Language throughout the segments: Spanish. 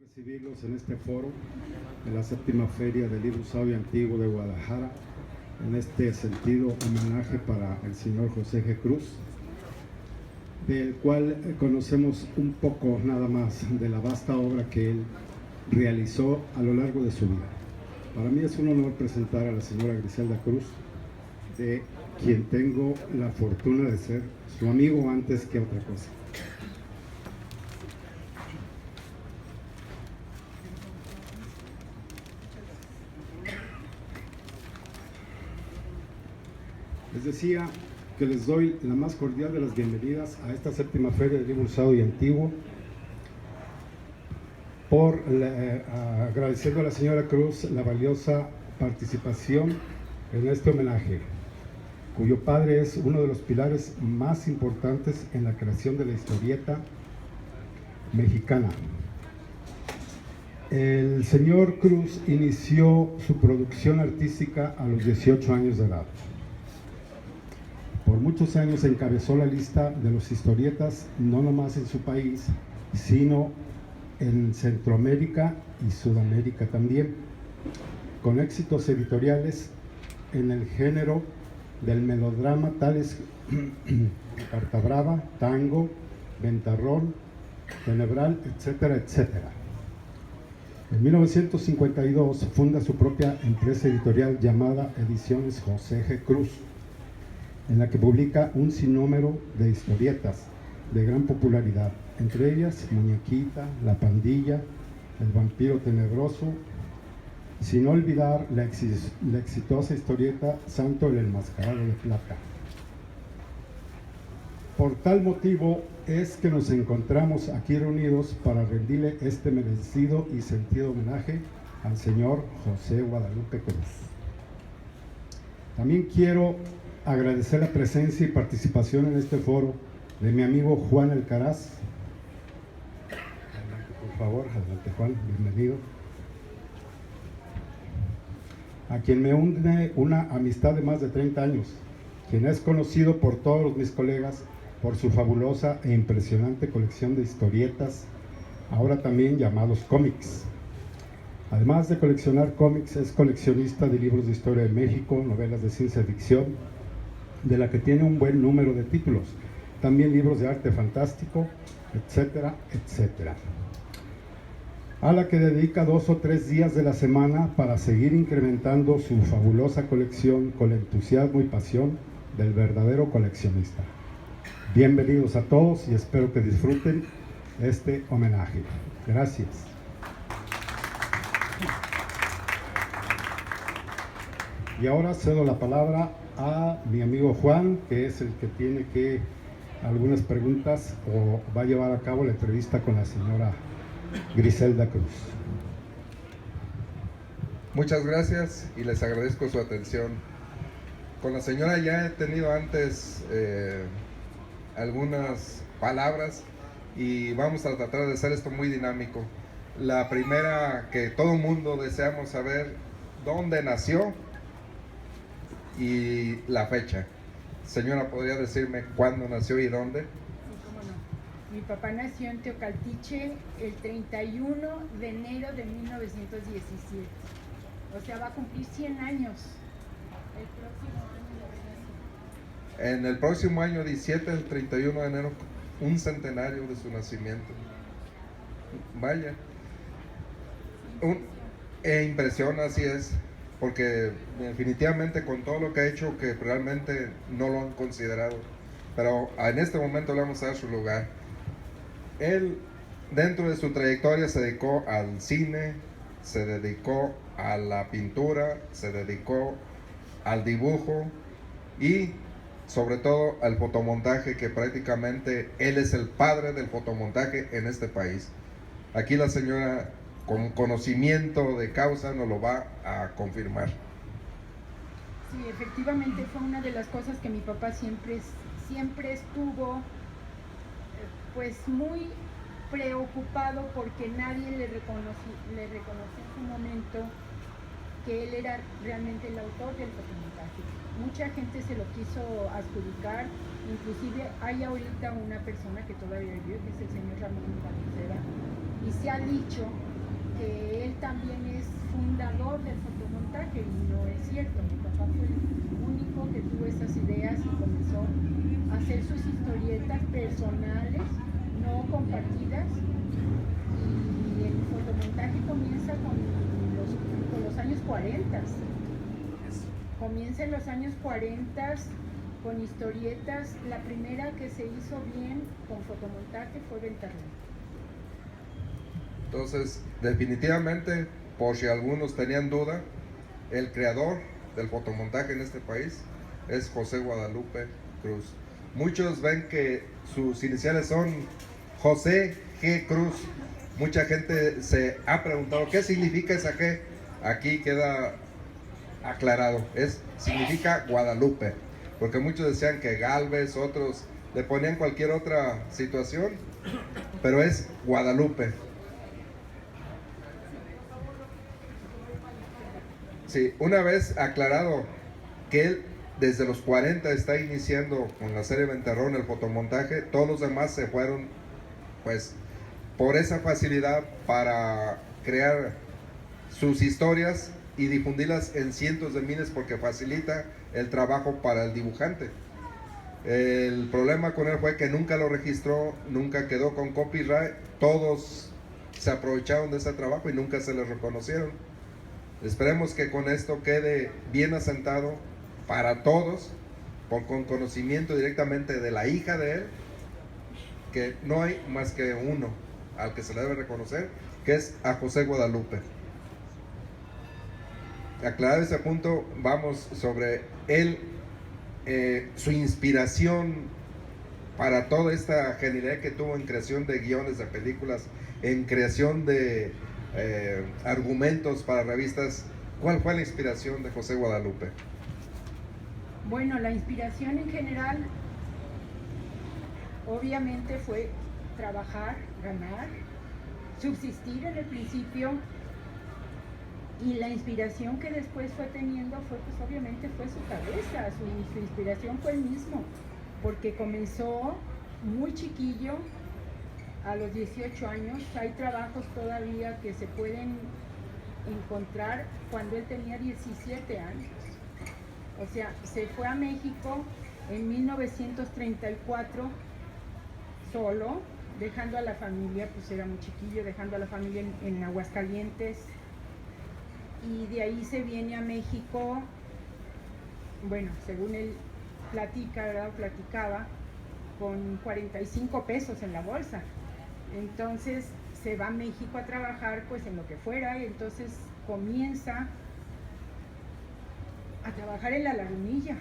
Recibirlos en este foro de la séptima Feria del Libro Usado y Antiguo de Guadalajara. En este sentido, homenaje para el señor José G. Cruz, del cual conocemos un poco nada más de la vasta obra que él realizó a lo largo de su vida. Para mí es un honor presentar a la señora Griselda Cruz, de quien tengo la fortuna de ser su amigo antes que otra cosa. Les decía que les doy la más cordial de las bienvenidas a esta séptima Feria del Libro Usado y Antiguo, agradeciendo a la señora Cruz la valiosa participación en este homenaje, cuyo padre es uno de los pilares más importantes en la creación de la historieta mexicana. El señor Cruz inició su producción artística a los 18 años de edad. Por muchos años encabezó la lista de los historietas, no nomás en su país, sino en Centroamérica y Sudamérica también, con éxitos editoriales en el género del melodrama, tales Carta Brava, Tango, Ventarrón, Tenebral, etcétera, etcétera. En 1952 funda su propia empresa editorial llamada Ediciones José G. Cruz, en la que publica un sinnúmero de historietas de gran popularidad, entre ellas Muñequita, La Pandilla, El Vampiro Tenebroso, sin olvidar la exitosa historieta Santo el Enmascarado de Plata. Por tal motivo es que nos encontramos aquí reunidos para rendirle este merecido y sentido homenaje al señor José Guadalupe Cruz. También quiero agradecer la presencia y participación en este foro de mi amigo Juan Alcaraz. Adelante, por favor, adelante Juan, bienvenido. A quien me une una amistad de más de 30 años, quien es conocido por todos mis colegas por su fabulosa e impresionante colección de historietas, ahora también llamados cómics. Además de coleccionar cómics, es coleccionista de libros de historia de México, novelas de ciencia ficción, de la que tiene un buen número de títulos, también libros de arte fantástico, etcétera, etcétera. A la que dedica 2 o 3 días de la semana para seguir incrementando su fabulosa colección con el entusiasmo y pasión del verdadero coleccionista. Bienvenidos a todos y espero que disfruten este homenaje. Gracias. Y ahora cedo la palabra a mi amigo Juan, que es el que tiene algunas preguntas o va a llevar a cabo la entrevista con la señora Griselda Cruz. Muchas gracias y les agradezco su atención. Con la señora ya he tenido antes algunas palabras y vamos a tratar de hacer esto muy dinámico. La primera, que todo mundo deseamos saber dónde nació y la fecha. Señora, ¿podría decirme cuándo nació y dónde? Sí, cómo no. Mi papá nació en Teocaltiche el 31 de enero de 1917. O sea, va a cumplir 100 años el próximo año de nacer. En el próximo año 17, el 31 de enero, un centenario de su nacimiento. Vaya. Impresión, así es. Porque definitivamente con todo lo que ha hecho, que realmente no lo han considerado, pero en este momento le vamos a dar su lugar. Él, dentro de su trayectoria, se dedicó al cine, se dedicó a la pintura, se dedicó al dibujo y sobre todo al fotomontaje, que prácticamente él es el padre del fotomontaje en este país. Aquí la señora, con conocimiento de causa, nos lo va a confirmar. Sí, efectivamente fue una de las cosas que mi papá siempre estuvo pues muy preocupado, porque nadie le reconoció en su momento que él era realmente el autor del fotomontaje. Mucha gente se lo quiso adjudicar, inclusive hay ahorita una persona que todavía vive, que es el señor Ramón Valenzuela, y se ha dicho que él también es fundador del fotomontaje, y no es cierto. Mi papá fue el único que tuvo esas ideas y comenzó a hacer sus historietas personales, no compartidas, y el fotomontaje comienza con los años 40. Comienza en los años 40 con historietas. La primera que se hizo bien con fotomontaje fue Ventarrón. Entonces, definitivamente, por si algunos tenían duda, el creador del fotomontaje en este país es José Guadalupe Cruz. Muchos ven que sus iniciales son José G. Cruz. Mucha gente se ha preguntado qué significa esa G. Aquí queda aclarado, significa Guadalupe, porque muchos decían que Galvez, otros le ponían cualquier otra situación, pero es Guadalupe. Sí, una vez aclarado que él desde los 40 está iniciando con la serie Ventarrón el fotomontaje, todos los demás se fueron pues por esa facilidad para crear sus historias y difundirlas en cientos de miles, porque facilita el trabajo para el dibujante. El problema con él fue que nunca lo registró, nunca quedó con copyright, todos se aprovecharon de ese trabajo y nunca se les reconocieron. Esperemos que con esto quede bien asentado para todos, con conocimiento directamente de la hija de él, que no hay más que uno al que se le debe reconocer, que es a José Guadalupe. Aclarado ese punto, vamos sobre él, su inspiración para toda esta genialidad que tuvo en creación de guiones de películas, en creación de argumentos para revistas. ¿Cuál fue la inspiración de José Guadalupe? Bueno, la inspiración en general obviamente fue trabajar, ganar, subsistir en el principio, y la inspiración que después fue teniendo fue, pues obviamente fue su cabeza, su inspiración fue el mismo, porque comenzó muy chiquillo, a los 18 años. Hay trabajos todavía que se pueden encontrar cuando él tenía 17 años. O sea, se fue a México en 1934 solo, dejando a la familia, pues era muy chiquillo, dejando a la familia en Aguascalientes, y de ahí se viene a México, bueno, según él platicaba, con 45 pesos en la bolsa. Entonces se va a México a trabajar pues en lo que fuera, y entonces comienza a trabajar en la Lagunilla,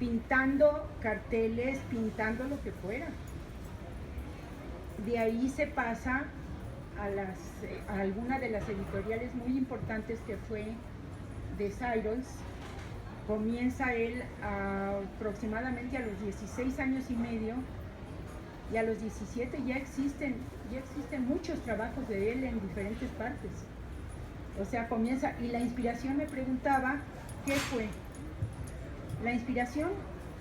pintando carteles, pintando lo que fuera. De ahí se pasa a alguna de las editoriales muy importantes, que fue de Cyrus. Comienza él aproximadamente a los 16 años y medio, y a los 17 ya existen muchos trabajos de él en diferentes partes. O sea, comienza, y la inspiración, me preguntaba, ¿qué fue? La inspiración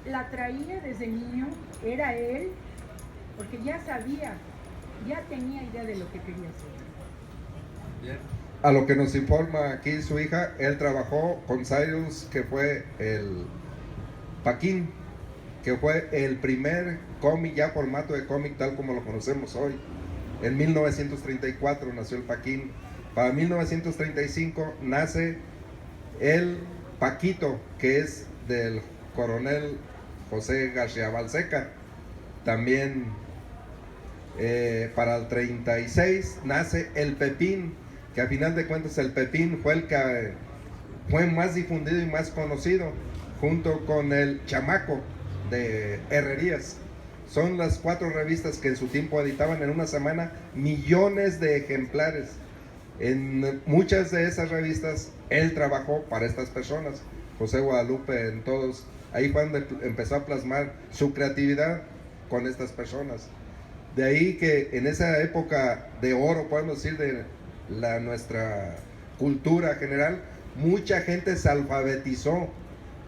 la traía desde niño, era él, porque ya sabía, ya tenía idea de lo que quería hacer. Bien. A lo que nos informa aquí su hija, él trabajó con Cyrus, que fue el Paquín, que fue el primer cómic, ya formato de cómic tal como lo conocemos hoy. En 1934 nació el Paquín. Para 1935 nace el Paquito, que es del coronel José García Balseca. También para el 36 nace el Pepín, que a final de cuentas el Pepín fue el que fue más difundido y más conocido, junto con el Chamaco de Herrerías. Son las 4 revistas que en su tiempo editaban en una semana millones de ejemplares. En muchas de esas revistas él trabajó para estas personas, José Guadalupe, en todos. Ahí fue donde empezó a plasmar su creatividad con estas personas. De ahí que en esa época de oro, podemos decir, de nuestra cultura general, mucha gente se alfabetizó,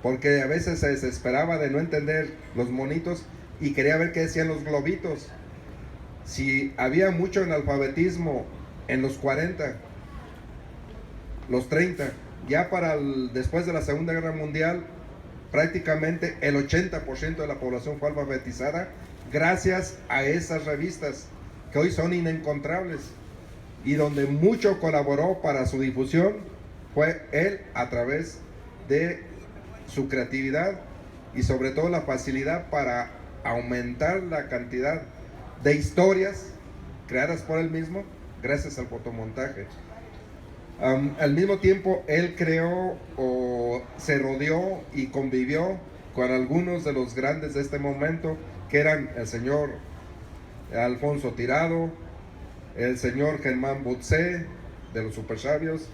porque a veces se desesperaba de no entender los monitos y quería ver qué decían los globitos. Si había mucho analfabetismo en los 40, los 30. Ya después de la Segunda Guerra Mundial, prácticamente el 80% de la población fue alfabetizada gracias a esas revistas que hoy son inencontrables, y donde mucho colaboró para su difusión fue él, a través de su creatividad y sobre todo la facilidad para aumentar la cantidad de historias creadas por él mismo gracias al fotomontaje. Al mismo tiempo, él creó o se rodeó y convivió con algunos de los grandes de este momento, que eran el señor Alfonso Tirado, el señor Germán Butzé, de los Super Sabios,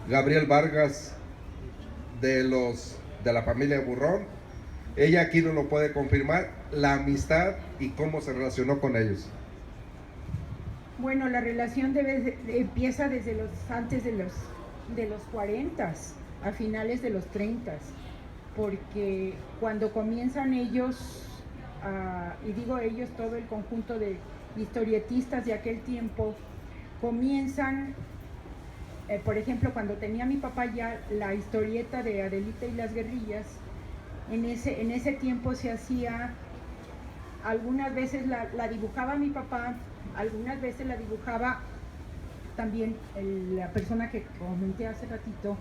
Gabriel Vargas, de la familia Burrón. Ella aquí nos lo puede confirmar, la amistad y cómo se relacionó con ellos. Bueno, la relación empieza desde antes de los 40, a finales de los 30, porque cuando comienzan ellos, y digo ellos, todo el conjunto de historietistas de aquel tiempo, comienzan, por ejemplo, cuando tenía mi papá ya la historieta de Adelita y las guerrillas, en ese tiempo se hacía, algunas veces la dibujaba mi papá, algunas veces la dibujaba también la persona que comenté hace ratito,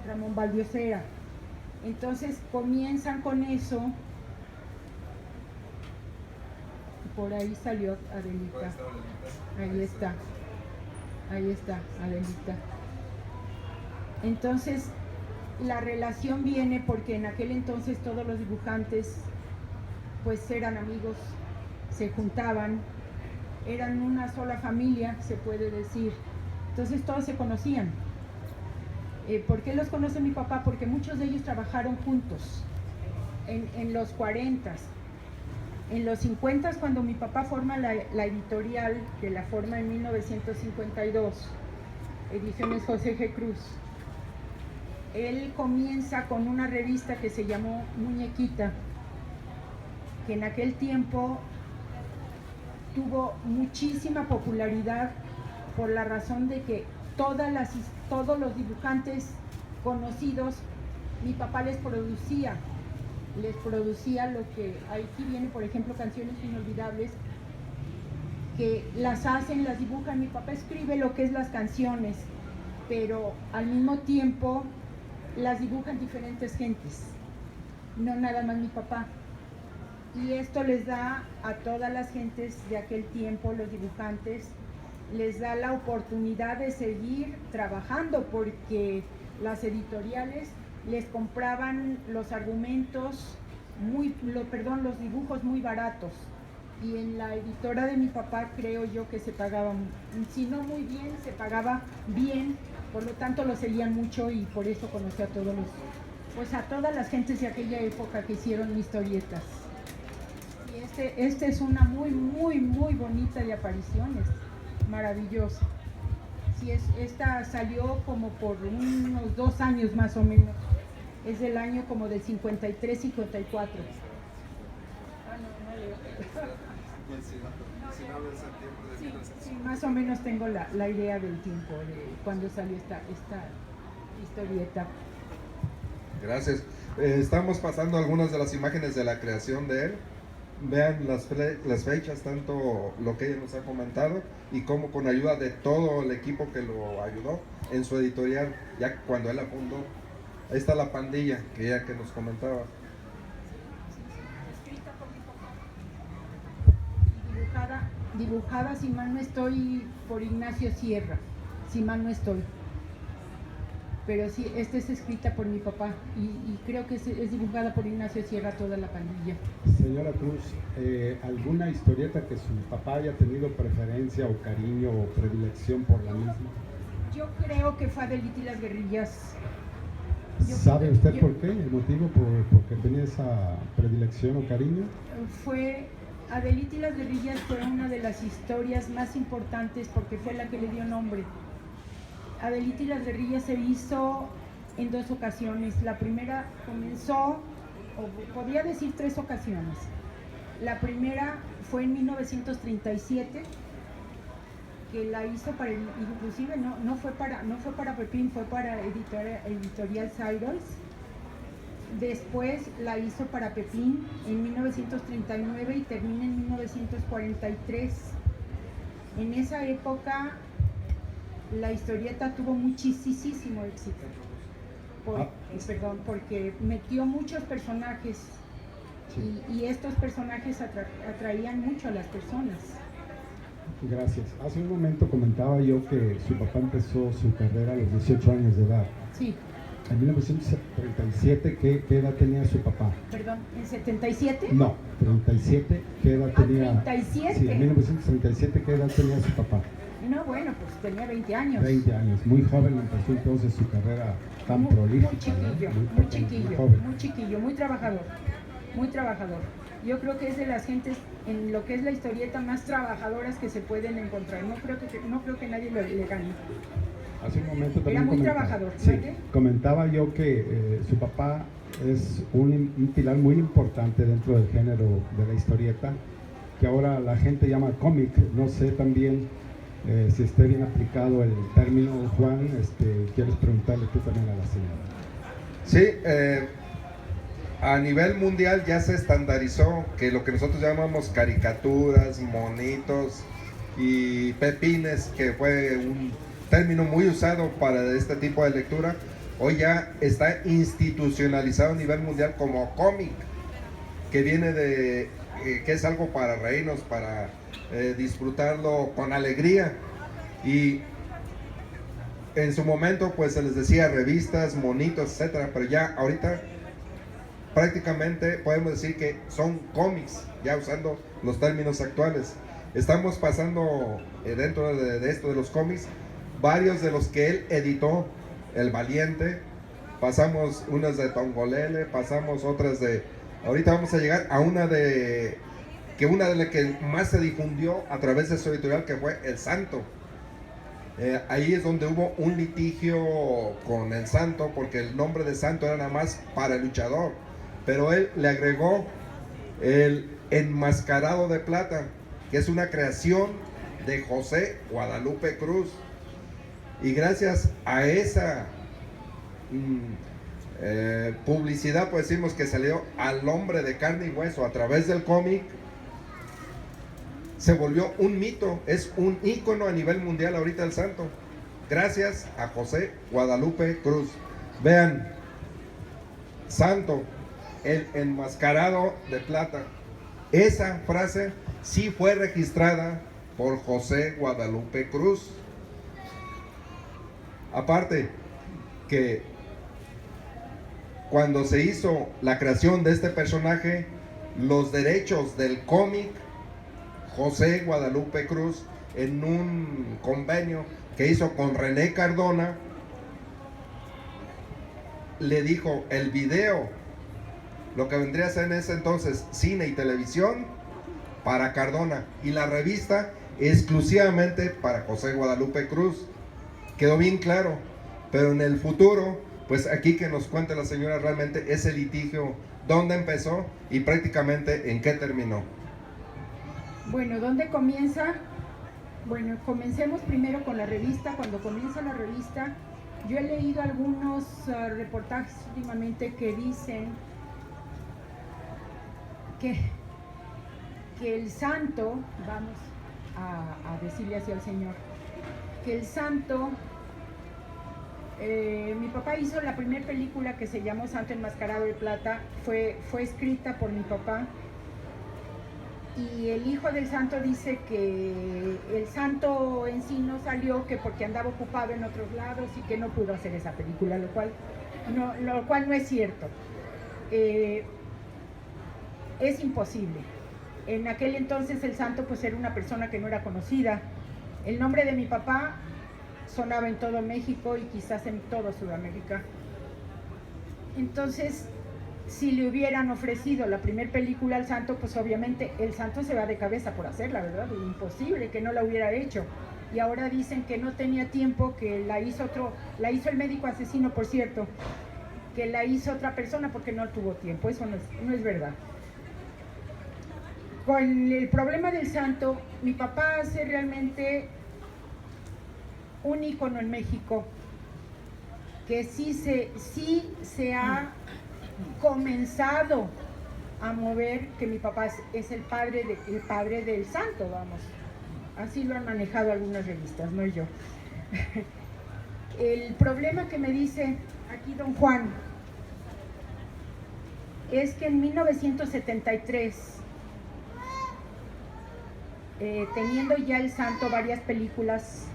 Ramón Valdiosera. Entonces comienzan con eso. Por ahí salió Adelita. Ahí está Adelita. Entonces la relación viene porque en aquel entonces todos los dibujantes pues eran amigos, se juntaban, eran una sola familia, se puede decir. Entonces todos se conocían. ¿Por qué los conoce mi papá? Porque muchos de ellos trabajaron juntos en los 40. En los 50, cuando mi papá forma la editorial, que la forma en 1952, Ediciones José G. Cruz, él comienza con una revista que se llamó Muñequita, que en aquel tiempo tuvo muchísima popularidad por la razón de que todos los dibujantes conocidos, mi papá les producía lo que aquí viene, por ejemplo, Canciones Inolvidables, que las dibujan, mi papá escribe lo que es las canciones, pero al mismo tiempo las dibujan diferentes gentes, no nada más mi papá. Y esto les da a todas las gentes de aquel tiempo, los dibujantes, les da la oportunidad de seguir trabajando, porque las editoriales les compraban los argumentos, los dibujos muy baratos. Y en la editora de mi papá creo yo que se pagaba, si no muy bien, se pagaba bien, por lo tanto lo seguían mucho, y por eso conocí a todas las gentes de aquella época que hicieron historietas. Y este es una muy, muy, muy bonita de apariciones, maravillosa. Sí, esta salió como por unos 2 años más o menos. Es del año como del 53, 54. Sí, más o menos tengo la idea del tiempo de cuando salió esta historieta. Gracias. Estamos pasando algunas de las imágenes de la creación de él. Vean las fechas, tanto lo que ella nos ha comentado y cómo con ayuda de todo el equipo que lo ayudó en su editorial, ya cuando él la fundó. Ahí está la pandilla que ella que nos comentaba. Escrita por mi papá. Dibujada, si mal no estoy, por Ignacio Sierra, si mal no estoy. Pero sí, esta es escrita por mi papá y creo que es dibujada por Ignacio Sierra, toda la pandilla. Señora Cruz, ¿alguna historieta que su papá haya tenido preferencia o cariño o predilección por la misma? Yo creo que fue Adelita y las guerrillas. ¿Sabe usted por qué? ¿El motivo por qué tenía esa predilección o cariño? Adelita y las guerrillas fue una de las historias más importantes porque fue la que le dio nombre. Adelita y las guerrillas se hizo en 2 ocasiones. La primera comenzó, o podría decir 3 ocasiones. La primera fue en 1937, que la hizo para, inclusive no fue para Pepín, fue para Editorial Cyrus. Después la hizo para Pepín en 1939 y termina en 1943. En esa época la historieta tuvo muchísimo éxito. Porque metió muchos personajes. Sí. Y estos personajes atraían mucho a las personas. Gracias. Hace un momento comentaba yo que su papá empezó su carrera a los 18 años de edad. Sí. En 1937, ¿qué edad tenía su papá? Perdón, ¿en 77? No, 37, ¿qué edad tenía? 37. Sí, en 1937, ¿qué edad tenía su papá? No, bueno, pues tenía 20 años. 20 años, muy joven empezó entonces su carrera tan prolífica. Muy chiquillo, ¿no? muy chiquillo, muy trabajador, muy trabajador. Yo creo que es de las gentes en lo que es la historieta más trabajadoras que se pueden encontrar. No creo que nadie le gane. Hace un momento también era muy trabajador. Sí, comentaba yo que su papá es un pilar muy importante dentro del género de la historieta, que ahora la gente llama cómic. No sé también si esté bien aplicado el término. Juan, quieres preguntarle tú también a la señora. Sí, a nivel mundial ya se estandarizó que lo que nosotros llamamos caricaturas, monitos y pepines, que fue un término muy usado para este tipo de lectura, hoy ya está institucionalizado a nivel mundial como cómic, que viene de que es algo para reírnos, para disfrutarlo con alegría. Y en su momento pues se les decía revistas, monitos, etcétera, pero ya ahorita prácticamente podemos decir que son cómics, ya usando los términos actuales. Estamos pasando dentro de esto de los cómics varios de los que él editó, El Valiente, pasamos unas de Tongolele, pasamos otras de, ahorita vamos a llegar a una de las que más se difundió a través de su editorial, que fue El Santo. Ahí es donde hubo un litigio con El Santo, porque el nombre de Santo era nada más para el luchador, pero él le agregó el Enmascarado de Plata, que es una creación de José Guadalupe Cruz. Y gracias a esa publicidad, pues decimos que salió al hombre de carne y hueso a través del cómic, se volvió un mito, es un ícono a nivel mundial ahorita El Santo, gracias a José Guadalupe Cruz. Vean, Santo, el enmascarado de plata, esa frase sí fue registrada por José Guadalupe Cruz. Aparte que cuando se hizo la creación de este personaje, los derechos del cómic, José Guadalupe Cruz, en un convenio que hizo con René Cardona, le dijo el video, lo que vendría a ser en ese entonces cine y televisión, para Cardona, y la revista exclusivamente para José Guadalupe Cruz. Quedó bien claro, pero en el futuro, pues aquí que nos cuente la señora realmente ese litigio, dónde empezó y prácticamente en qué terminó. Bueno, ¿dónde comienza? Bueno, comencemos primero con la revista. Cuando comienza la revista, yo he leído algunos reportajes últimamente que dicen que el Santo, vamos a decirle así al señor, que el Santo, mi papá hizo la primera película que se llamó Santo Enmascarado de Plata, fue escrita por mi papá, y el hijo del Santo dice que el Santo en sí no salió, que porque andaba ocupado en otros lados y que no pudo hacer esa película, lo cual no es cierto. Es imposible. En aquel entonces el Santo pues era una persona que no era conocida. El nombre de mi papá sonaba en todo México y quizás en todo Sudamérica. Entonces, si le hubieran ofrecido la primera película al Santo, pues obviamente el Santo se va de cabeza por hacerla, ¿verdad? Imposible que no la hubiera hecho. Y ahora dicen que no tenía tiempo, que la hizo el médico asesino, por cierto, que la hizo otra persona porque no tuvo tiempo. Eso no es verdad. Con el problema del Santo, mi papá hace realmente un ícono en México que sí se ha comenzado a mover, que mi papá es el padre del santo, vamos. Así lo han manejado algunas revistas, no yo. El problema que me dice aquí don Juan es que en 1973, teniendo ya el santo varias películas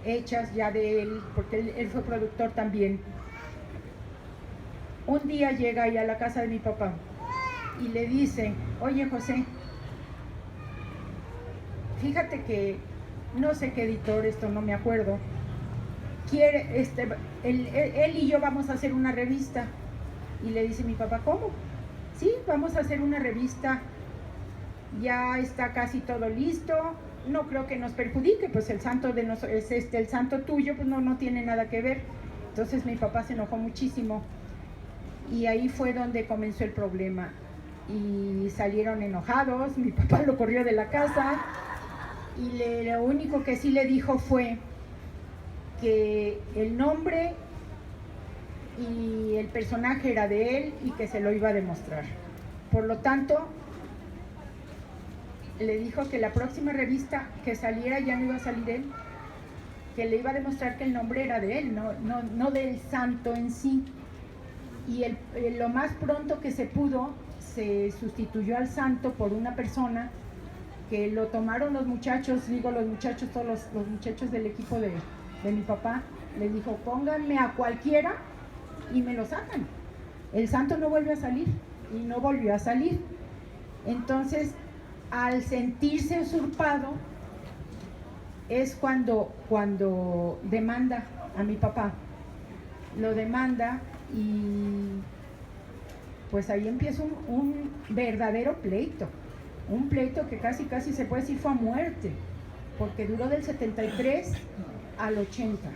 hechas ya de él, porque él fue productor también, un día llega ahí a la casa de mi papá y le dice: oye José, fíjate que no sé qué editor, esto no me acuerdo, quiere, él y yo vamos a hacer una revista. Y le dice mi papá: ¿cómo? Sí, vamos a hacer una revista, ya está casi todo listo, no creo que nos perjudique, pues el santo el santo tuyo, pues no tiene nada que ver. Entonces mi papá se enojó muchísimo y ahí fue donde comenzó el problema y salieron enojados. Mi papá lo corrió de la casa y lo único que sí le dijo fue que el nombre y el personaje era de él y que se lo iba a demostrar. Por lo tanto, le dijo que la próxima revista que saliera ya no iba a salir él, que le iba a demostrar que el nombre era de él, no del santo en sí. Y lo más pronto que se pudo, se sustituyó al santo por una persona que lo tomaron los muchachos, todos los muchachos del equipo de mi papá, le dijo: pónganme a cualquiera y me lo sacan. El santo no vuelve a salir, y no volvió a salir. Entonces, al sentirse usurpado, es cuando demanda a mi papá. Lo demanda y pues ahí empieza un verdadero pleito. Un pleito que casi se puede decir fue a muerte, porque duró del 73 al 80.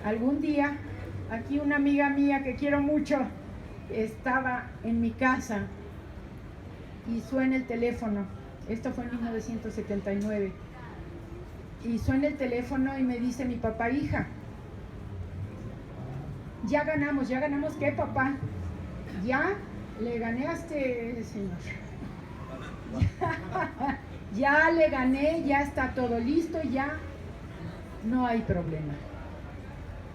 Algún día, aquí una amiga mía que quiero mucho, estaba en mi casa y suena el teléfono. Esto fue en 1979. Y suena el teléfono y me dice mi papá: hija, ya ganamos. ¿Qué, papá? Ya le gané a este señor. Ya le gané, ya está todo listo, ya no hay problema.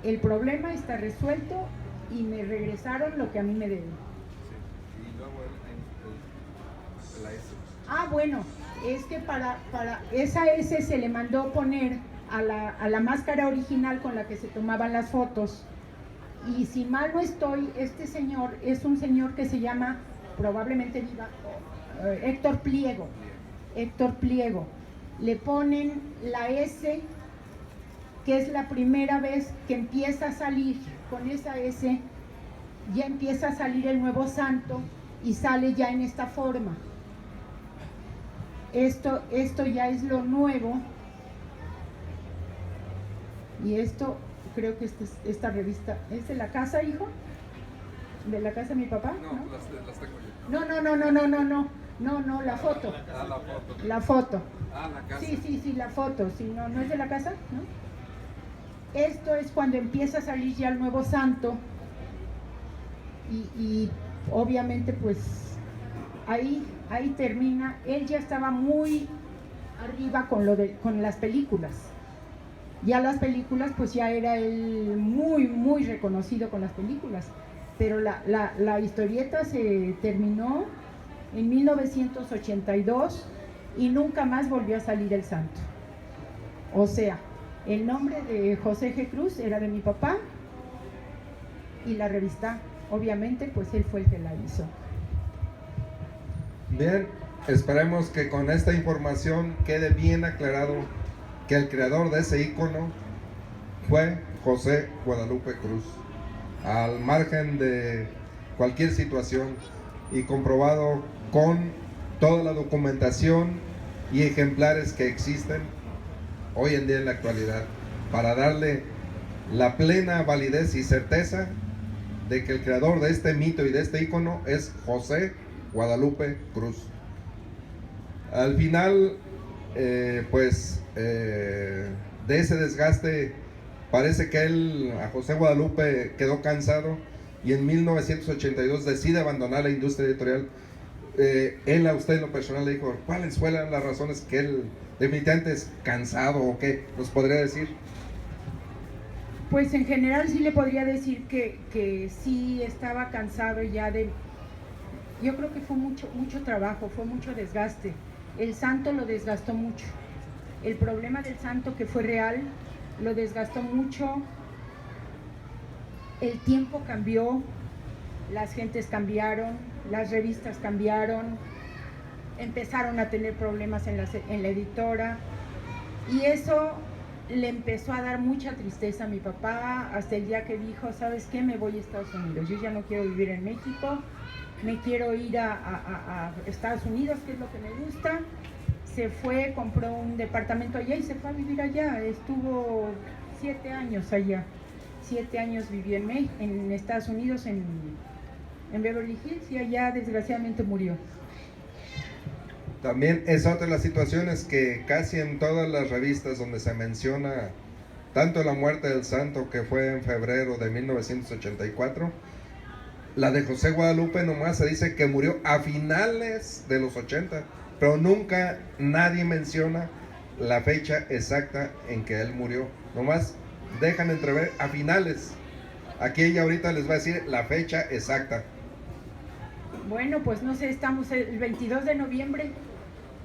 El problema está resuelto y me regresaron lo que a mí me deben. Sí. Y luego la S. Ah, bueno, es que para esa S se le mandó poner a la máscara original con la que se tomaban las fotos. Y si mal no estoy, este señor es un señor que se llama, probablemente viva, Héctor Pliego. Le ponen la S, que es la primera vez que empieza a salir, con esa S, ya empieza a salir el nuevo santo y sale ya en esta forma. Esto ya es lo nuevo. Y esto, creo que esta revista, ¿es de la casa, hijo? ¿De la casa de mi papá? No, ¿no? Las tengo yo. No, la foto. Ah, la foto. La foto. Ah, la casa. Sí, la foto. Sí, no es de la casa, ¿no? Esto es cuando empieza a salir ya el nuevo santo y obviamente pues ahí termina. Él ya estaba muy arriba con las películas. Ya las películas, pues ya era él muy reconocido con las películas. Pero la historieta se terminó en 1982 y nunca más volvió a salir el santo. O sea, el nombre de José G. Cruz era de mi papá y la revista, obviamente, pues él fue el que la hizo. Bien, esperemos que con esta información quede bien aclarado que el creador de ese ícono fue José Guadalupe Cruz, al margen de cualquier situación y comprobado con toda la documentación y ejemplares que existen hoy en día en la actualidad, para darle la plena validez y certeza de que el creador de este mito y de este ícono es José Guadalupe Cruz. Al final de ese desgaste, parece que él, a José Guadalupe, quedó cansado y en 1982 decide abandonar la industria editorial. Él a usted en lo personal le dijo, ¿cuáles fueron las razones que él definitivamente es cansado o qué? ¿Nos podría decir? Pues en general sí le podría decir que sí estaba cansado ya de... Yo creo que fue mucho trabajo, fue mucho desgaste. El santo lo desgastó mucho. El problema del santo, que fue real, lo desgastó mucho. El tiempo cambió, las gentes cambiaron, las revistas cambiaron, empezaron a tener problemas en la editora, y eso le empezó a dar mucha tristeza a mi papá hasta el día que dijo, ¿sabes qué? Me voy a Estados Unidos, yo ya no quiero vivir en México, me quiero ir a Estados Unidos, que es lo que me gusta. Se fue, compró un departamento allá y se fue a vivir allá. Estuvo 7 años allá. 7 años vivió en Estados Unidos, en Beverly Hills, y allá desgraciadamente murió. También es otra de las situaciones que casi en todas las revistas donde se menciona tanto la muerte del santo, que fue en febrero de 1984, la de José Guadalupe nomás se dice que murió a finales de los 80, pero nunca nadie menciona la fecha exacta en que él murió. Nomás dejan entrever a finales. Aquí ella ahorita les va a decir la fecha exacta. Bueno, pues no sé, estamos el 22 de noviembre,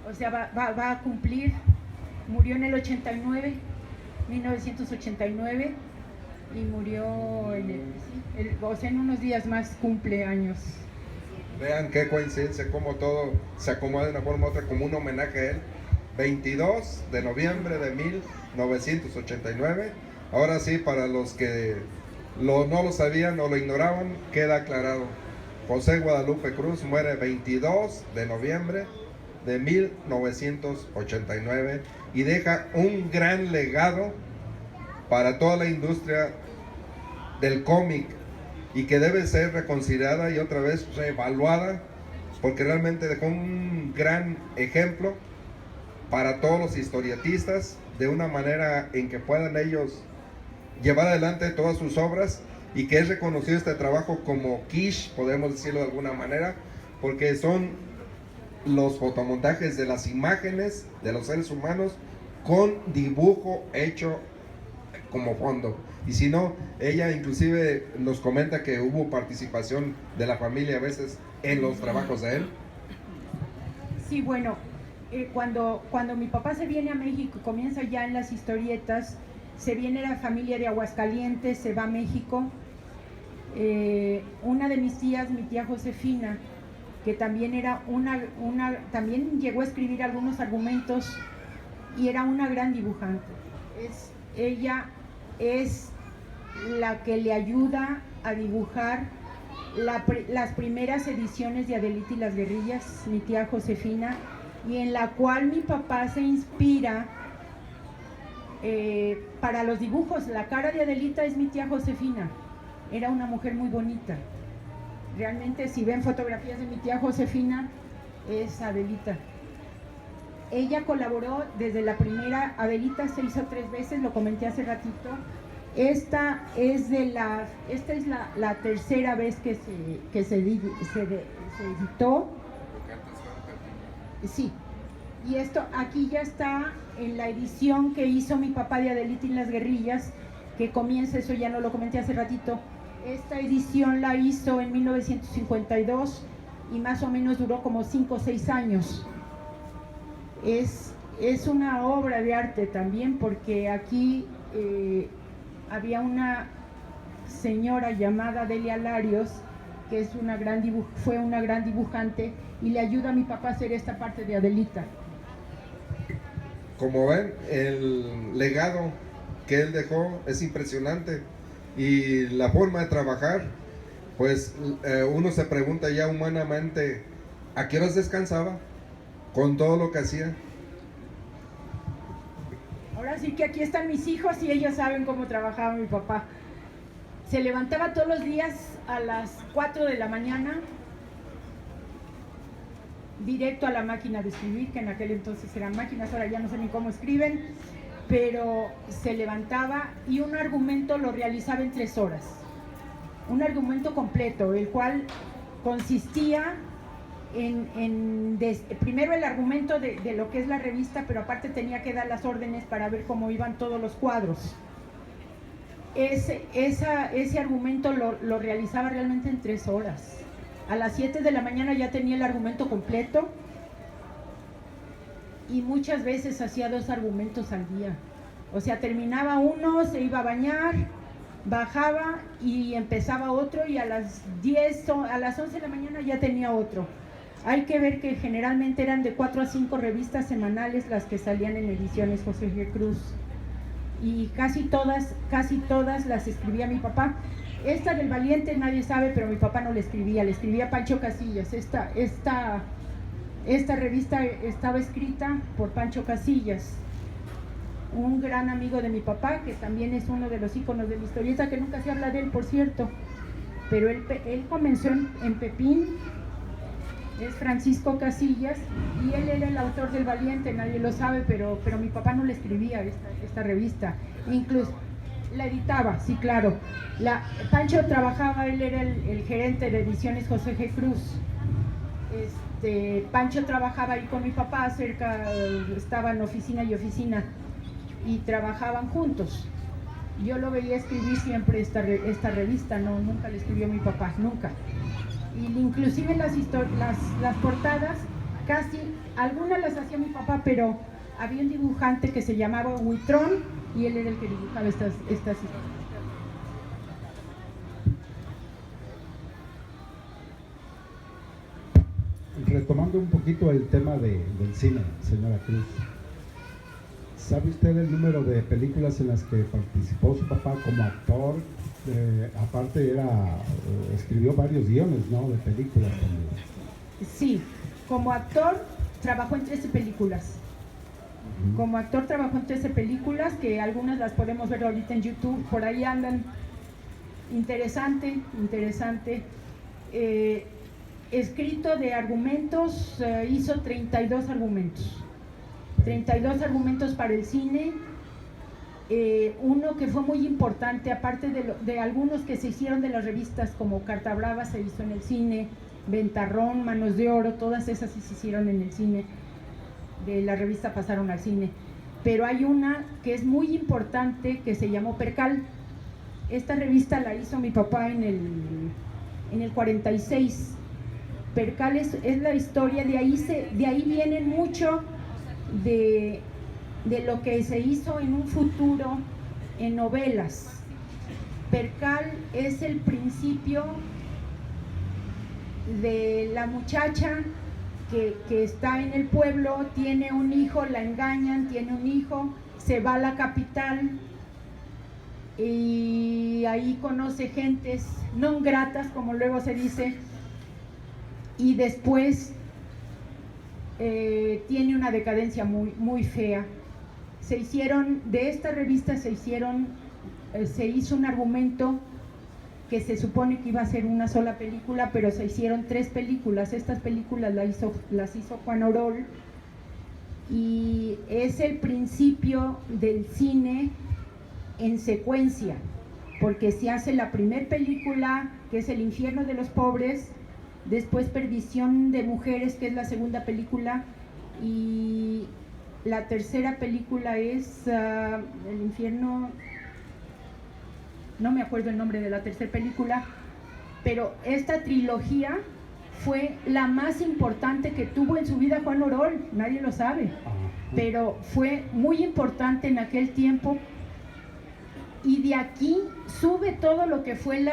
o sea, va a cumplir, murió en el 89, 1989, y murió o sea, en unos días más cumple años. Vean qué coincidencia, cómo todo se acomoda de una forma u otra, como un homenaje a él. 22 de noviembre de 1989. Ahora sí, para los que no lo sabían o lo ignoraban, queda aclarado. José Guadalupe Cruz muere 22 de noviembre de 1989 y deja un gran legado para toda la industria del cómic, y que debe ser reconsiderada y otra vez reevaluada, porque realmente dejó un gran ejemplo para todos los historietistas, de una manera en que puedan ellos llevar adelante todas sus obras, y que es reconocido este trabajo como quiche, podemos decirlo de alguna manera, porque son los fotomontajes de las imágenes de los seres humanos con dibujo hecho como fondo. Y si no, ella inclusive nos comenta que hubo participación de la familia a veces en los trabajos de él. Sí, bueno, cuando mi papá se viene a México, comienza ya en las historietas, se viene la familia de Aguascalientes, se va a México. Una de mis tías, mi tía Josefina, que también era también llegó a escribir algunos argumentos y era una gran dibujante. Ella es la que le ayuda a dibujar las primeras ediciones de Adelita y las guerrillas, mi tía Josefina, y en la cual mi papá se inspira para los dibujos. La cara de Adelita es mi tía Josefina, era una mujer muy bonita. Realmente, si ven fotografías de mi tía Josefina, es Adelita. Ella colaboró desde la primera. Adelita se hizo 3 veces, lo comenté hace ratito. Esta es la tercera vez que se editó. Sí. Y esto aquí ya está en la edición que hizo mi papá de Adelita y las guerrillas, que comienza, eso ya no lo comenté hace ratito. Esta edición la hizo en 1952 y más o menos duró como 5 o 6 años. Es una obra de arte también, porque aquí había una señora llamada Delia Larios, que fue una gran dibujante, y le ayuda a mi papá a hacer esta parte de Adelita. Como ven, el legado que él dejó es impresionante, y la forma de trabajar, pues uno se pregunta ya humanamente, ¿a qué horas descansaba con todo lo que hacía? Ahora sí que aquí están mis hijos y ellos saben cómo trabajaba mi papá. Se levantaba todos los días a las 4 de la mañana directo a la máquina de escribir, que en aquel entonces eran máquinas, ahora ya no sé ni cómo escriben, pero se levantaba y un argumento lo realizaba en 3 horas. Un argumento completo, el cual consistía primero el argumento de lo que es la revista, pero aparte tenía que dar las órdenes para ver cómo iban todos los cuadros. Ese argumento lo realizaba realmente en 3 horas. A las 7 de la mañana ya tenía el argumento completo y muchas veces hacía 2 argumentos al día. O sea, terminaba uno, se iba a bañar, bajaba y empezaba otro, y a las 11 de la mañana ya tenía otro. Hay que ver que generalmente eran de 4 a 5 revistas semanales las que salían en ediciones José G. Cruz, y casi todas las escribía mi papá. Esta del Valiente nadie sabe, pero mi papá no le escribía Pancho Casillas. Esta revista estaba escrita por Pancho Casillas, un gran amigo de mi papá, que también es uno de los íconos de la historieta, que nunca se habla de él, por cierto, pero él comenzó en Pepín. Es Francisco Casillas, y él era el autor del Valiente, nadie lo sabe, pero mi papá no le escribía esta revista, incluso la editaba, sí, claro. Pancho trabajaba, él era el gerente de ediciones José G. Cruz. Pancho trabajaba ahí con mi papá, cerca, estaban oficina y oficina, y trabajaban juntos. Yo lo veía escribir siempre esta revista, nunca le escribió mi papá, nunca. Y inclusive las portadas, casi algunas las hacía mi papá, pero había un dibujante que se llamaba Huitrón, y él era el que dibujaba estas historias. Retomando un poquito el tema del cine, señora Cruz, ¿sabe usted el número de películas en las que participó su papá como actor? Aparte escribió varios guiones, ¿no?, de películas también. Sí, como actor trabajó en 13 películas. Como actor trabajó en 13 películas, que algunas las podemos ver ahorita en YouTube, por ahí andan. Interesante. Escrito de argumentos, hizo 32 argumentos. 32 argumentos para el cine. Uno que fue muy importante, aparte de algunos que se hicieron de las revistas, como Carta Brava se hizo en el cine, Ventarrón, Manos de Oro, todas esas sí se hicieron en el cine, de la revista pasaron al cine. Pero hay una que es muy importante, que se llamó Percal. Esta revista la hizo mi papá en el 46. Percal es la historia, de ahí viene mucho de lo que se hizo en un futuro en novelas. Percal es el principio de la muchacha que está en el pueblo, tiene un hijo, la engañan, tiene un hijo, se va a la capital y ahí conoce gentes no gratas, como luego se dice, y después tiene una decadencia muy, muy fea. De esta revista se hizo un argumento que se supone que iba a ser una sola película, pero se hicieron 3 películas. Estas películas las hizo Juan Orol, y es el principio del cine en secuencia, porque se hace la primera película, que es El infierno de los pobres, después Perdición de mujeres, que es la segunda película, y la tercera película es El infierno, no me acuerdo el nombre de la tercera película, pero esta trilogía fue la más importante que tuvo en su vida Juan Orol, nadie lo sabe, pero fue muy importante en aquel tiempo, y de aquí sube todo lo que fue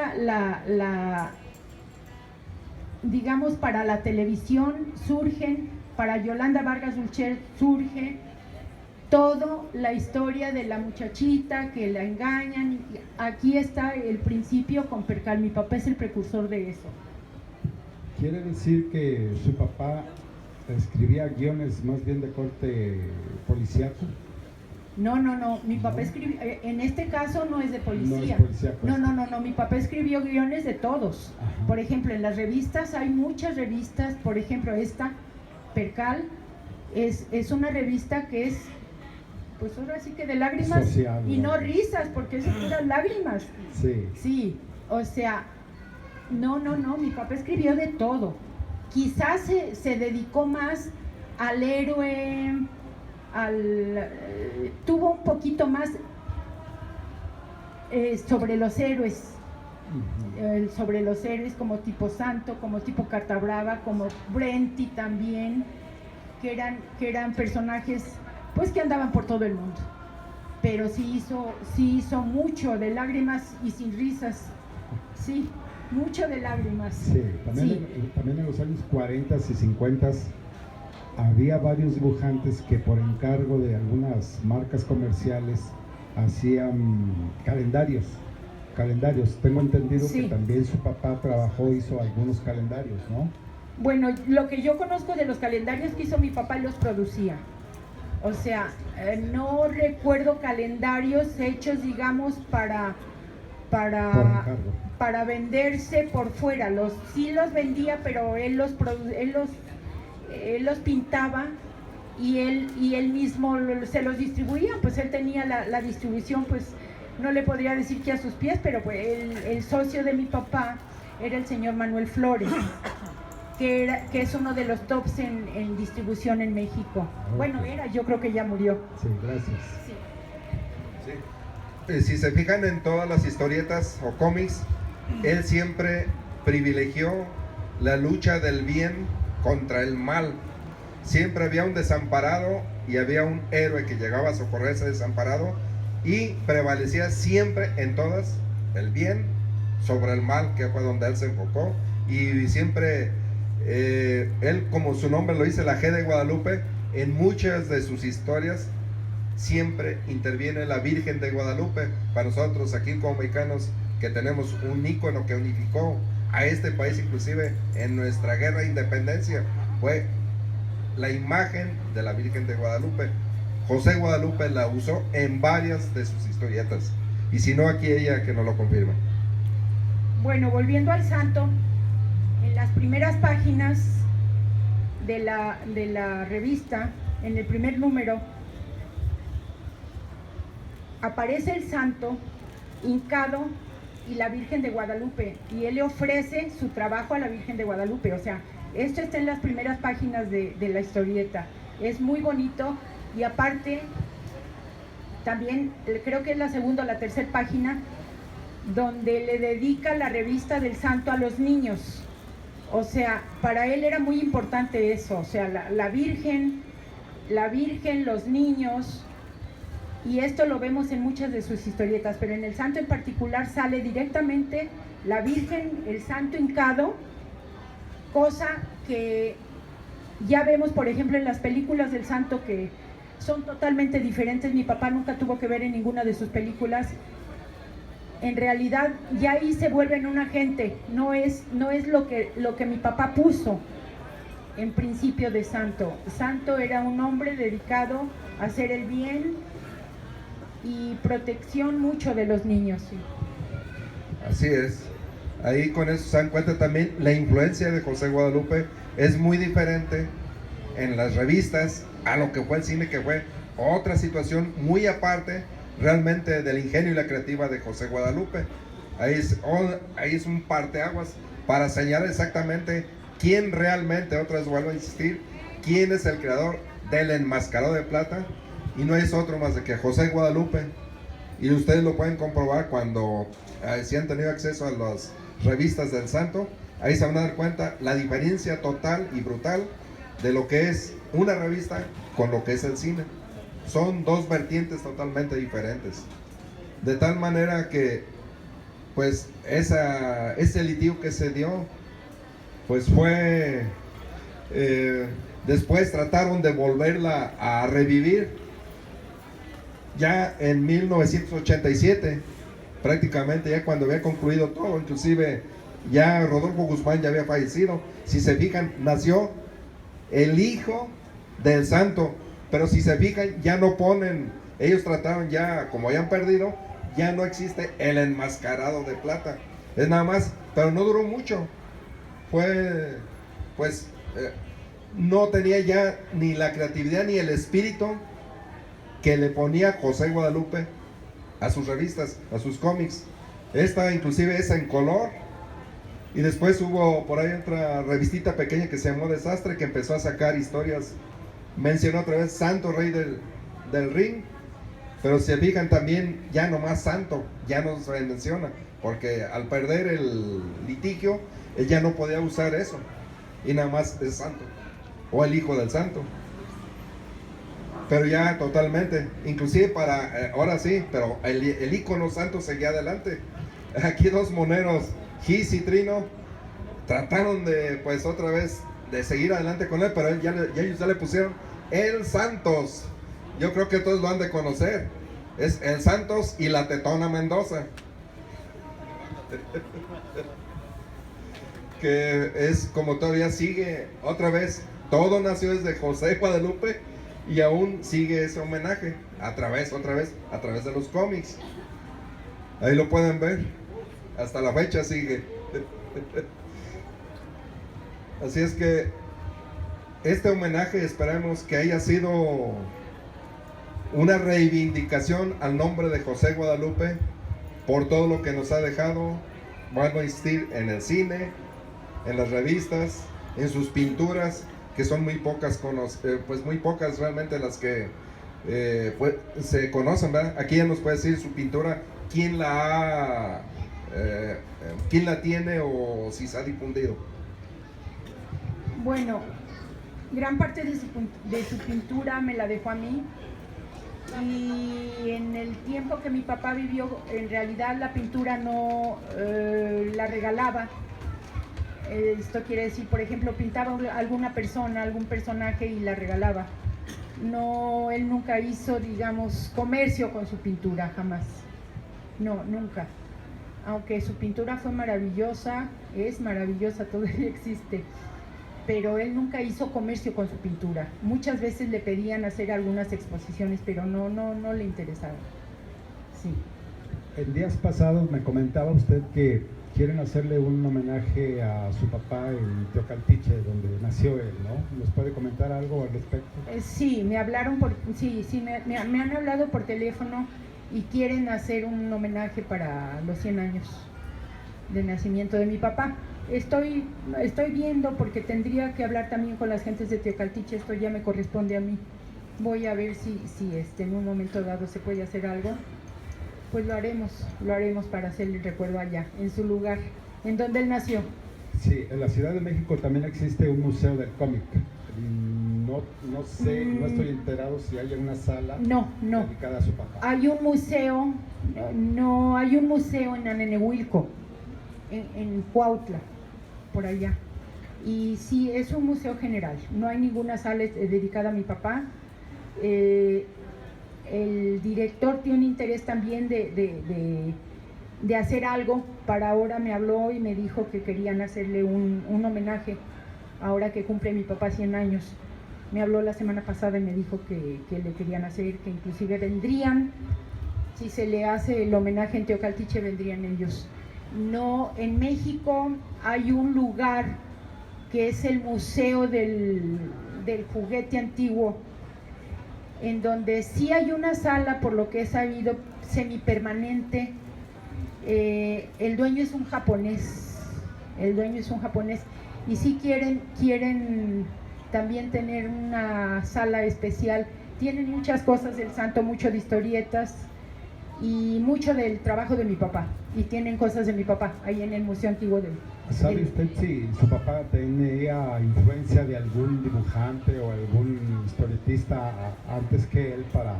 digamos, para la televisión surgen, para Yolanda Vargas Dulce surge toda la historia de la muchachita que la engañan. Aquí está el principio con Percal, mi papá es el precursor de eso. ¿Quiere decir que su papá escribía guiones más bien de corte policíaco? No, mi papá escribió, en este caso no es de policía. No es policía, pues. No, mi papá escribió guiones de todos. Ajá. Por ejemplo, en las revistas hay muchas revistas, por ejemplo esta, Percal es una revista que es, pues ahora sí que de lágrimas Social, y no ¿no? risas, porque son puras lágrimas. Sí. Sí, o sea, no, mi papá escribió de todo. Quizás se dedicó más al héroe, tuvo un poquito más sobre los héroes. Sobre los héroes como tipo Santo, como tipo Carta Brava, como Brenti también, que eran personajes pues que andaban por todo el mundo. Pero sí hizo mucho de lágrimas y sin risas. Sí, mucho de lágrimas. Sí, también, Sí. también en los años 40 y 50 había varios dibujantes que por encargo de algunas marcas comerciales hacían calendarios. Tengo entendido Sí. que también su papá hizo algunos calendarios, ¿no? Bueno, lo que yo conozco de los calendarios que hizo mi papá los producía. O sea, no recuerdo calendarios hechos, digamos, Por encargo. para venderse por fuera. Sí los vendía, pero él los pintaba y él mismo se los distribuía. Pues él tenía la distribución, pues no le podría decir que a sus pies, pero pues el socio de mi papá era el señor Manuel Flores, que es uno de los tops en distribución en México. Okay. Bueno, yo creo que ya murió. Sí, gracias. Sí. Sí. Si se fijan en todas las historietas o cómics, él siempre privilegió la lucha del bien contra el mal. Siempre había un desamparado y había un héroe que llegaba a socorrer a ese desamparado, y prevalecía siempre en todas el bien sobre el mal, que fue donde él se enfocó. Y siempre él, como su nombre lo dice, la G de Guadalupe, en muchas de sus historias siempre interviene la Virgen de Guadalupe. Para nosotros aquí como mexicanos, que tenemos un ícono que unificó a este país, inclusive en nuestra guerra de independencia, fue la imagen de la Virgen de Guadalupe. José Guadalupe la usó en varias de sus historietas, y si no, aquí ella que nos lo confirma. Bueno, volviendo al santo, en las primeras páginas de la revista, en el primer número, aparece el santo hincado y la Virgen de Guadalupe, y él le ofrece su trabajo a la Virgen de Guadalupe. O sea, esto está en las primeras páginas de la historieta. Es muy bonito, y aparte también creo que es la segunda o la tercera página donde le dedica la revista del santo a los niños. O sea, para él era muy importante eso, o sea, la Virgen, los niños. Y esto lo vemos en muchas de sus historietas, pero en el santo en particular sale directamente la Virgen, el santo hincado, cosa que ya vemos, por ejemplo, en las películas del santo, que son totalmente diferentes. Mi papá nunca tuvo que ver en ninguna de sus películas. En realidad ya ahí se vuelven una gente, no es lo que mi papá puso en principio de santo. Santo era un hombre dedicado a hacer el bien y protección mucho de los niños. Sí. Así es. Ahí con eso se dan cuenta también la influencia de José Guadalupe es muy diferente en las revistas a lo que fue el cine, que fue otra situación muy aparte realmente del ingenio y la creativa de José Guadalupe. Ahí es un parteaguas para señalar exactamente quién realmente, otra vez vuelvo a insistir, quién es el creador del Enmascarado de Plata, y no es otro más de que José Guadalupe. Y ustedes lo pueden comprobar cuando si han tenido acceso a las revistas del santo, ahí se van a dar cuenta la diferencia total y brutal de lo que es una revista con lo que es el cine. Son dos vertientes totalmente diferentes, de tal manera que pues ese litigio que se dio pues fue después trataron de volverla a revivir ya en 1987, prácticamente ya cuando había concluido todo. Inclusive ya Rodolfo Guzmán ya había fallecido. Si se fijan, nació el hijo del santo, pero si se fijan, ya no ponen, ellos trataron ya, como ya han perdido, ya no existe el Enmascarado de Plata, es nada más, pero no duró mucho. Fue pues no tenía ya ni la creatividad ni el espíritu que le ponía José Guadalupe a sus revistas, a sus cómics. Esta inclusive es en color. Y después hubo por ahí otra revistita pequeña que se llamó Desastre, que empezó a sacar historias. Mencionó otra vez Santo Rey del Ring, pero si se fijan también ya no más Santo, ya no se menciona, porque al perder el litigio, él ya no podía usar eso, y nada más es Santo, o el Hijo del Santo. Pero ya totalmente, inclusive para, ahora sí, pero el ícono Santo seguía adelante. Aquí dos moneros, Gis y Trino, trataron de, pues otra vez, de seguir adelante con él, pero él ya ellos ya le pusieron El Santos. Yo creo que todos lo han de conocer. Es El Santos y la Tetona Mendoza. Que es como todavía sigue, otra vez, todo nació desde José Guadalupe y aún sigue ese homenaje otra vez, a través de los cómics. Ahí lo pueden ver, hasta la fecha sigue. Así es que este homenaje esperamos que haya sido una reivindicación al nombre de José Guadalupe por todo lo que nos ha dejado. Van a existir en el cine, en las revistas, en sus pinturas, que son muy pocas, pues muy pocas realmente las que pues, se conocen, ¿verdad? Aquí ya nos puede decir su pintura, quién la tiene o si se ha difundido. Bueno, gran parte de su pintura me la dejó a mí, y en el tiempo que mi papá vivió, en realidad la pintura no la regalaba. Esto quiere decir, por ejemplo, pintaba alguna persona, algún personaje y la regalaba. No, él nunca hizo, digamos, comercio con su pintura, jamás. No, nunca. Aunque su pintura fue maravillosa, es maravillosa, todavía existe. Pero él nunca hizo comercio con su pintura. Muchas veces le pedían hacer algunas exposiciones, pero no le interesaba. Sí. En días pasados me comentaba usted que quieren hacerle un homenaje a su papá en Teocaltiche, donde nació él, ¿no? ¿Nos puede comentar algo al respecto? Sí, me hablaron me han hablado por teléfono y quieren hacer un homenaje para los 100 años de nacimiento de mi papá. Estoy viendo, porque tendría que hablar también con las gentes de Teocaltiche, esto ya me corresponde a mí. Voy a ver si en un momento dado se puede hacer algo. Pues lo haremos para hacerle el recuerdo allá, en su lugar, en donde él nació. Sí, en la Ciudad de México también existe un museo del cómic. No sé, no estoy enterado si hay una sala dedicada a su papá. Hay un museo, hay un museo en Anenehuilco, en Cuautla, por allá. Y sí, es un museo general, no hay ninguna sala dedicada a mi papá. El director tiene interés también de hacer algo. Para ahora me habló y me dijo que querían hacerle un homenaje, ahora que cumple mi papá 100 años. Me habló la semana pasada y me dijo que le querían hacer, que inclusive vendrían, si se le hace el homenaje en Teocaltiche, vendrían ellos. No, en México hay un lugar que es el Museo del Juguete Antiguo, en donde sí hay una sala, por lo que he sabido, semipermanente. El dueño es un japonés, y sí quieren también tener una sala especial. Tienen muchas cosas del santo, mucho de historietas y mucho del trabajo de mi papá, y tienen cosas de mi papá ahí en el Museo Antiguo de... ¿Sabe usted si su papá tenía influencia de algún dibujante o algún historietista antes que él para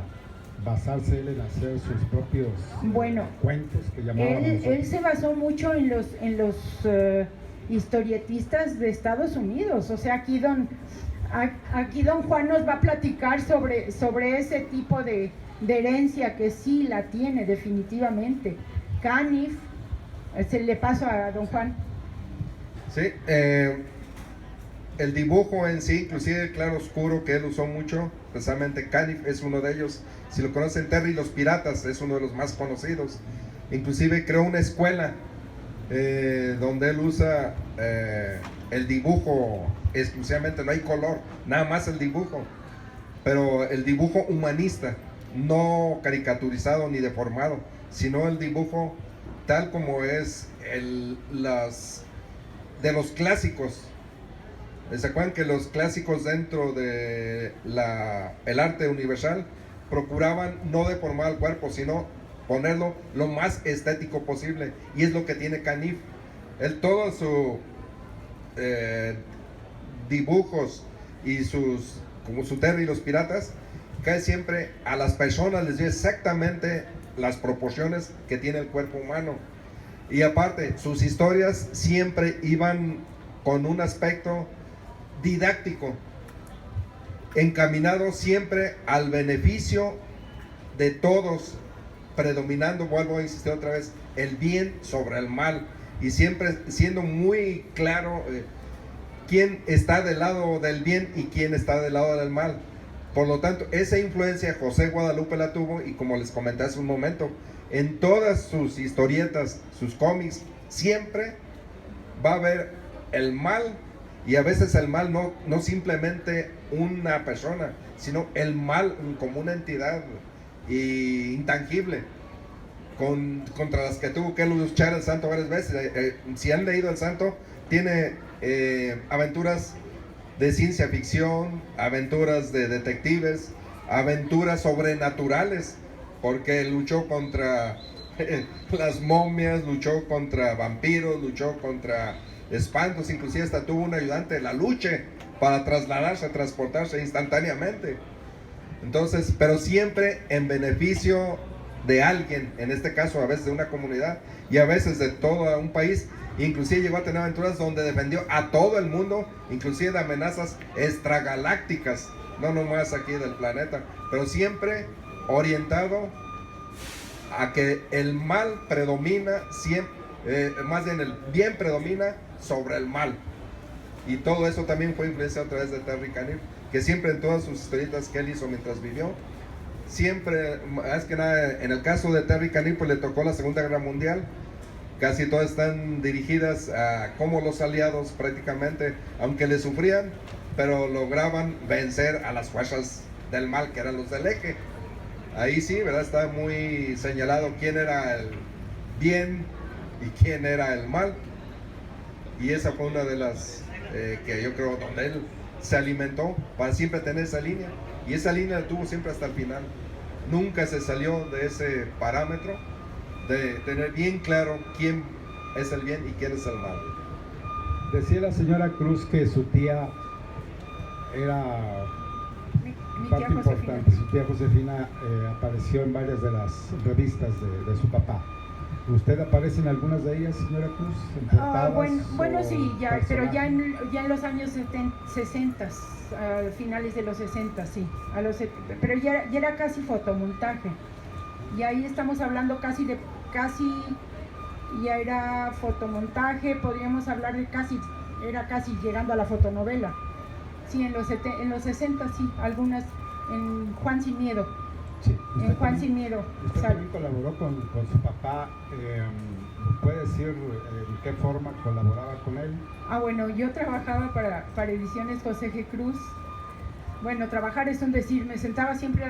basarse él en hacer sus propios cuentos que llamaban? Él se basó mucho en los historietistas de Estados Unidos. O sea, aquí don Juan nos va a platicar sobre ese tipo de herencia, que sí la tiene definitivamente. Caniff, se le paso a don Juan. Sí, el dibujo en sí, inclusive el claro oscuro que él usó mucho, precisamente Caniff es uno de ellos. Si lo conocen, Terry y los Piratas es uno de los más conocidos. Inclusive creó una escuela donde él usa el dibujo exclusivamente, no hay color, nada más el dibujo, pero el dibujo humanista, no caricaturizado ni deformado, sino el dibujo tal como es de los clásicos. ¿Se acuerdan que los clásicos dentro de el arte universal procuraban no deformar el cuerpo, sino ponerlo lo más estético posible? Y es lo que tiene Caniff. Él, todos sus dibujos y como su Terry y los piratas, que siempre a las personas les dio exactamente las proporciones que tiene el cuerpo humano. Y aparte, sus historias siempre iban con un aspecto didáctico, encaminado siempre al beneficio de todos, predominando, vuelvo a insistir otra vez, el bien sobre el mal, y siempre siendo muy claro quién está del lado del bien y quién está del lado del mal. Por lo tanto, esa influencia José Guadalupe la tuvo, y como les comenté hace un momento, en todas sus historietas, sus cómics, siempre va a haber el mal, y a veces el mal no simplemente una persona, sino el mal como una entidad intangible, contra las que tuvo que luchar el santo varias veces. Si han leído el santo, tiene aventuras de ciencia ficción, aventuras de detectives, aventuras sobrenaturales, porque luchó contra las momias, luchó contra vampiros, luchó contra espantos, inclusive hasta tuvo un ayudante de la lucha para transportarse instantáneamente. Entonces, pero siempre en beneficio de alguien, en este caso a veces de una comunidad y a veces de todo un país. Inclusive llegó a tener aventuras donde defendió a todo el mundo, inclusive de amenazas extragalácticas, no nomás aquí del planeta, pero siempre orientado a que el mal predomina siempre, más bien el bien predomina sobre el mal. Y todo eso también fue influenciado a través de Terry Caniff, que siempre en todas sus historietas que él hizo mientras vivió, siempre, es que nada, en el caso de Terry Caniff, pues le tocó la Segunda Guerra Mundial. Casi todas están dirigidas a cómo los aliados prácticamente, aunque le sufrían, pero lograban vencer a las fuerzas del mal, que eran los del Eje. Ahí sí, ¿verdad? Está muy señalado quién era el bien y quién era el mal. Y esa fue una de las que yo creo donde él se alimentó para siempre tener esa línea. Y esa línea la tuvo siempre hasta el final. Nunca se salió de ese parámetro de tener bien claro quién es el bien y quién es el mal. Decía la señora Cruz que su tía era Mi parte tía importante. Josefina. Su tía Josefina apareció en varias de las revistas de su papá. ¿Usted aparece en algunas de ellas, señora Cruz? ¿En portadas Bueno, o sí, pero ya personajes? en los años 60, a finales de los 60, sí. Pero ya era casi fotomontaje. Y ahí estamos hablando ya era fotomontaje, podríamos hablar de era casi llegando a la fotonovela. Sí, en los 60, sí, algunas, en Juan Sin Miedo. Sí, En Juan Sin Miedo. Usted también colaboró con su papá. ¿Puede decir en qué forma colaboraba con él? Bueno, yo trabajaba para Ediciones José G. Cruz. Bueno, trabajar es un decir, me sentaba siempre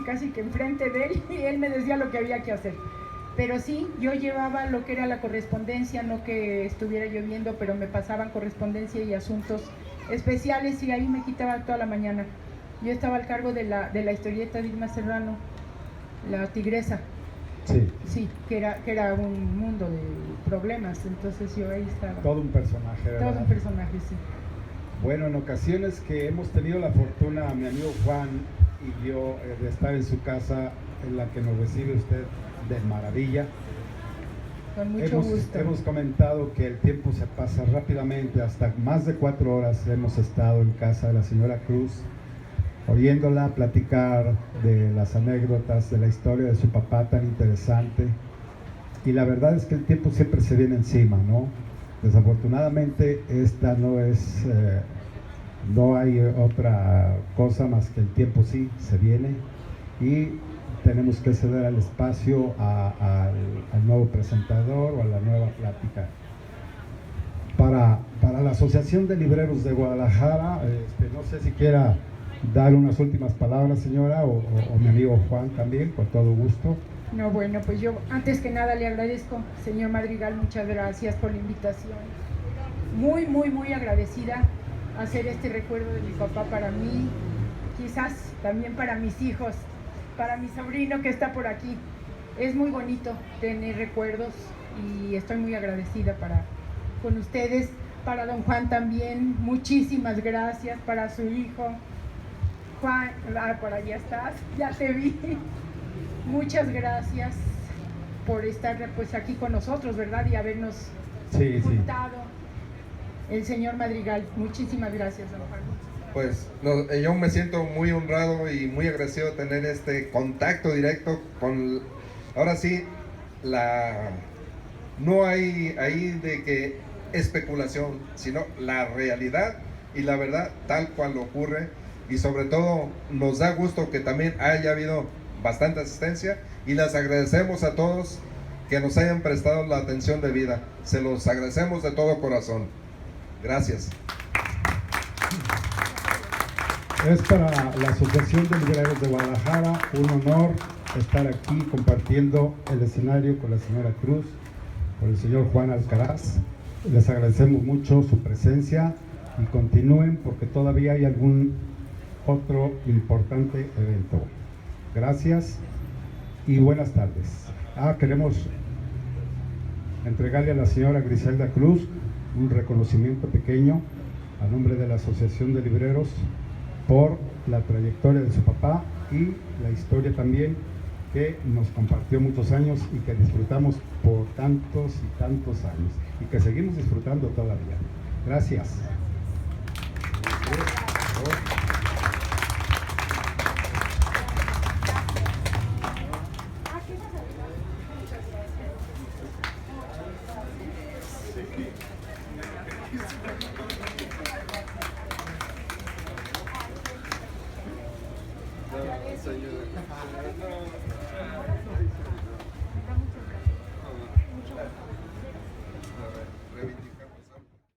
casi que enfrente de él y él me decía lo que había que hacer. Pero sí, yo llevaba lo que era la correspondencia, no que estuviera lloviendo, pero me pasaban correspondencia y asuntos especiales y ahí me quitaba toda la mañana. Yo estaba al cargo de la historieta de Irma Serrano, La Tigresa. Sí. Sí, que era un mundo de problemas, entonces yo ahí estaba. Todo un personaje, ¿verdad? Todo un personaje, sí. Bueno, en ocasiones que hemos tenido la fortuna, mi amigo Juan y yo, de estar en su casa, en la que nos recibe usted de maravilla. Con mucho gusto. Hemos comentado que el tiempo se pasa rápidamente, hasta más de 4 horas hemos estado en casa de la señora Cruz, oyéndola platicar de las anécdotas, de la historia de su papá tan interesante. Y la verdad es que el tiempo siempre se viene encima, ¿no? Desafortunadamente esta no es, no hay otra cosa más que el tiempo sí se viene y tenemos que ceder al espacio al nuevo presentador o a la nueva plática para Para la Asociación de Libreros de Guadalajara, no sé si quiera dar unas últimas palabras, señora, o mi amigo Juan también, con todo gusto. No, bueno, pues yo antes que nada le agradezco, señor Madrigal, muchas gracias por la invitación. Muy, muy, muy agradecida hacer este recuerdo de mi papá para mí, quizás también para mis hijos, para mi sobrino que está por aquí. Es muy bonito tener recuerdos y estoy muy agradecida con ustedes, para don Juan también, muchísimas gracias, para su hijo. Juan, por allá estás, ya te vi. Muchas gracias por estar pues aquí con nosotros, ¿verdad? Y habernos juntado. El señor Madrigal, muchísimas gracias, don Juan. Pues yo me siento muy honrado y muy agradecido de tener este contacto directo con, ahora sí, no hay ahí de que especulación, sino la realidad y la verdad tal cual ocurre. Y sobre todo nos da gusto que también haya habido bastante asistencia y les agradecemos a todos que nos hayan prestado la atención debida. Se los agradecemos de todo corazón. Gracias. Es para la Asociación de Libreros de Guadalajara un honor estar aquí compartiendo el escenario con la señora Cruz, con el señor Juan Alcaraz. Les agradecemos mucho su presencia y continúen porque todavía hay algún otro importante evento. Gracias y buenas tardes. Queremos entregarle a la señora Griselda Cruz un reconocimiento pequeño a nombre de la Asociación de Libreros por la trayectoria de su papá y la historia también que nos compartió muchos años y que disfrutamos por tantos y tantos años y que seguimos disfrutando todavía. Gracias.